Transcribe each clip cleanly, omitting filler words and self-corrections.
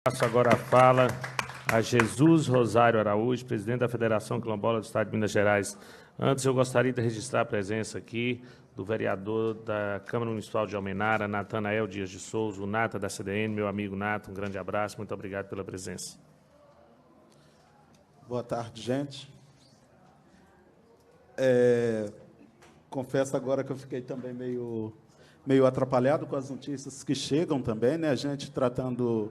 Passo agora a fala a Jesus Rosário Araújo, presidente da Federação Quilombola do Estado de Minas Gerais. Antes, eu gostaria de registrar a presença aqui do vereador da Câmara Municipal de Almenara, Natanael Dias de Souza, o Nata da CDN, meu amigo Nata, um grande abraço, muito obrigado pela presença. Boa tarde, gente. Confesso agora que eu fiquei também meio atrapalhado com as notícias que chegam também, né? A gente tratando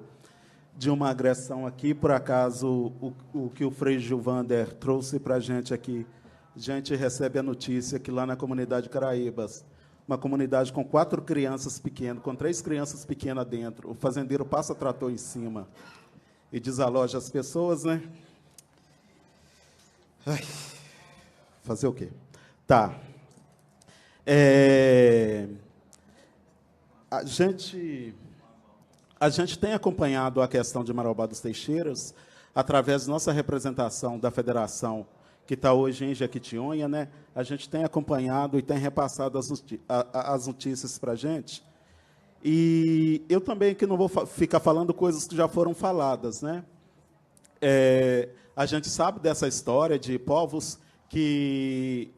de uma agressão aqui, por acaso, o que o Frei Gilvander trouxe para a gente aqui, a gente recebe a notícia que lá na comunidade Caraíbas, uma comunidade com 4 crianças pequenas, com 3 crianças pequenas dentro, o fazendeiro passa trator em cima e desaloja as pessoas, né? Ai, fazer o quê? Tá. A gente tem acompanhado a questão de Marabá dos Teixeiras através da nossa representação da federação, que está hoje em Jequitinhonha, né? A gente tem acompanhado e tem repassado as notícias para a gente. E eu também que não vou ficar falando coisas que já foram faladas, né? A gente sabe dessa história de povos que,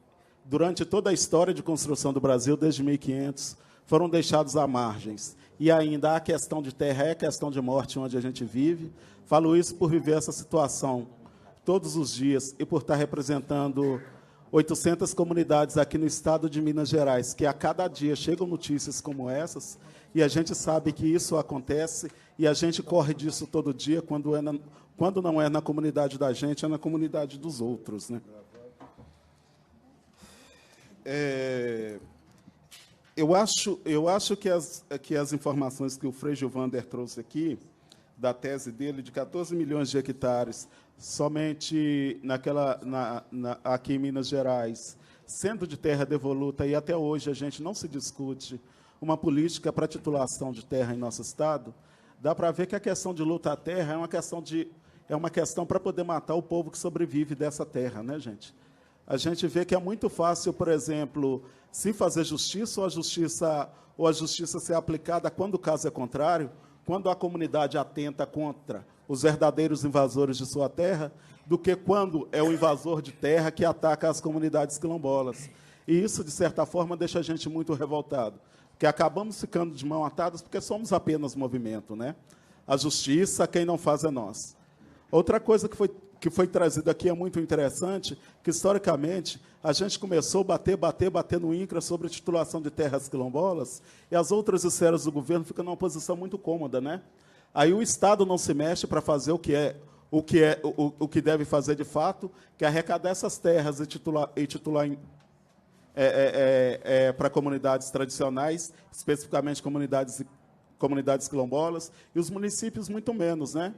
durante toda a história de construção do Brasil, desde 1500, foram deixados à margens. E ainda a questão de terra é questão de morte onde a gente vive. Falo isso por viver essa situação todos os dias e por estar representando 800 comunidades aqui no estado de Minas Gerais, que a cada dia chegam notícias como essas, e a gente sabe que isso acontece, e a gente corre disso todo dia, quando não é na comunidade da gente, é na comunidade dos outros, né? Eu acho que as informações que o Frei Gilvander trouxe aqui, da tese dele de 14 milhões de hectares, somente aqui em Minas Gerais, sendo de terra devoluta, e até hoje a gente não se discute uma política para titulação de terra em nosso estado, dá para ver que a questão de luta à terra é uma questão para poder matar o povo que sobrevive dessa terra, né, gente? A gente vê que é muito fácil, por exemplo, se fazer justiça ou a justiça ser aplicada quando o caso é contrário, quando a comunidade atenta contra os verdadeiros invasores de sua terra, do que quando é o invasor de terra que ataca as comunidades quilombolas. E isso, de certa forma, deixa a gente muito revoltado, porque acabamos ficando de mãos atadas porque somos apenas movimento, né? A justiça, quem não faz é nós. Outra coisa que foi trazido aqui é muito interessante, que, historicamente, a gente começou a bater no INCRA sobre a titulação de terras quilombolas, e as outras esferas do governo ficam numa posição muito cômoda, né? Aí o Estado não se mexe para fazer o que deve fazer de fato, que é arrecadar essas terras e titular para comunidades tradicionais, especificamente comunidades quilombolas, e os municípios muito menos, né?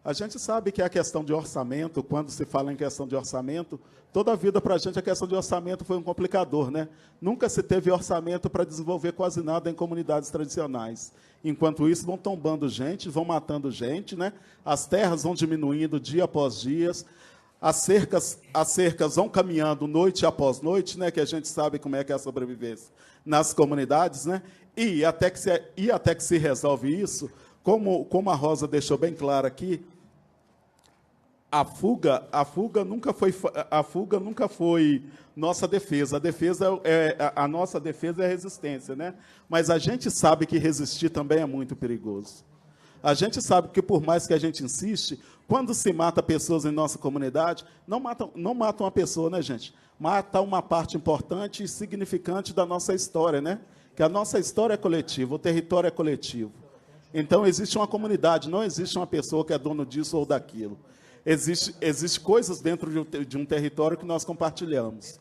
A gente sabe que a questão de orçamento, quando se fala em questão de orçamento, toda a vida para a gente a questão de orçamento foi um complicador, né? Nunca se teve orçamento para desenvolver quase nada em comunidades tradicionais. Enquanto isso, vão tombando gente, vão matando gente, né? As terras vão diminuindo dia após dia, as cercas vão caminhando noite após noite, né? Que a gente sabe como é que é a sobrevivência nas comunidades, né? E até que se resolve isso, como a Rosa deixou bem claro aqui, a fuga nunca foi nossa defesa. A nossa defesa é a resistência, né? Mas a gente sabe que resistir também é muito perigoso. A gente sabe que, por mais que a gente insiste, quando se mata pessoas em nossa comunidade, não matam uma pessoa, né, gente? Mata uma parte importante e significante da nossa história, né? Que a nossa história é coletiva, o território é coletivo. Então, existe uma comunidade, não existe uma pessoa que é dono disso ou daquilo. Existe coisas dentro de um território que nós compartilhamos.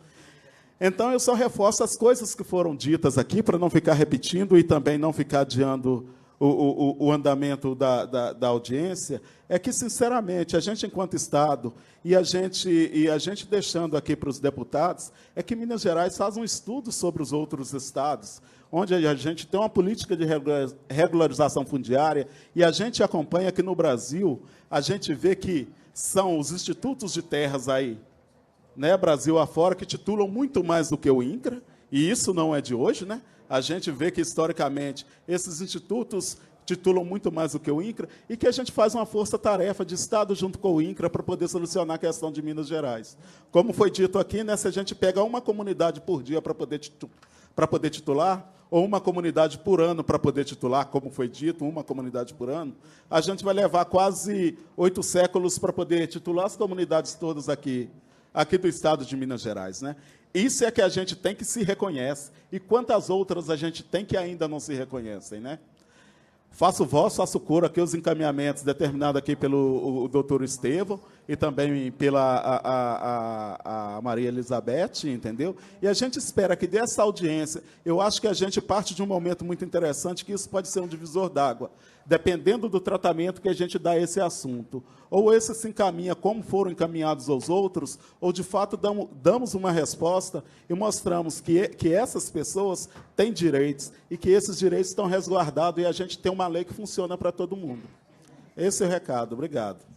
Então, eu só reforço as coisas que foram ditas aqui, para não ficar repetindo e também não ficar adiando o andamento da audiência, é que, sinceramente, a gente, enquanto Estado, e a gente deixando aqui para os deputados, é que Minas Gerais faz um estudo sobre os outros estados, onde a gente tem uma política de regularização fundiária, e a gente acompanha que, no Brasil, a gente vê que são os institutos de terras aí, né, Brasil afora, que titulam muito mais do que o INCRA, e isso não é de hoje, né? A gente vê que, historicamente, esses institutos titulam muito mais do que o INCRA, e que a gente faz uma força-tarefa de Estado junto com o INCRA para poder solucionar a questão de Minas Gerais. Como foi dito aqui, né, se a gente pega uma comunidade por dia para poder titular, ou uma comunidade por ano para poder titular, como foi dito, uma comunidade por ano, a gente vai levar quase 8 séculos para poder titular as comunidades todas aqui do Estado de Minas Gerais, né? Isso é que a gente tem que se reconhece, e quantas outras a gente tem que ainda não se reconhecem, né? Faço voz, faço coro aqui os encaminhamentos determinados aqui pelo doutor Estevão e também pela a Maria Elizabeth, entendeu? E a gente espera que dessa audiência, eu acho que a gente parte de um momento muito interessante, que isso pode ser um divisor d'água, dependendo do tratamento que a gente dá a esse assunto. Ou esse se encaminha como foram encaminhados os outros, ou, de fato, damos uma resposta e mostramos que essas pessoas têm direitos e que esses direitos estão resguardados e a gente tem uma lei que funciona para todo mundo. Esse é o recado. Obrigado.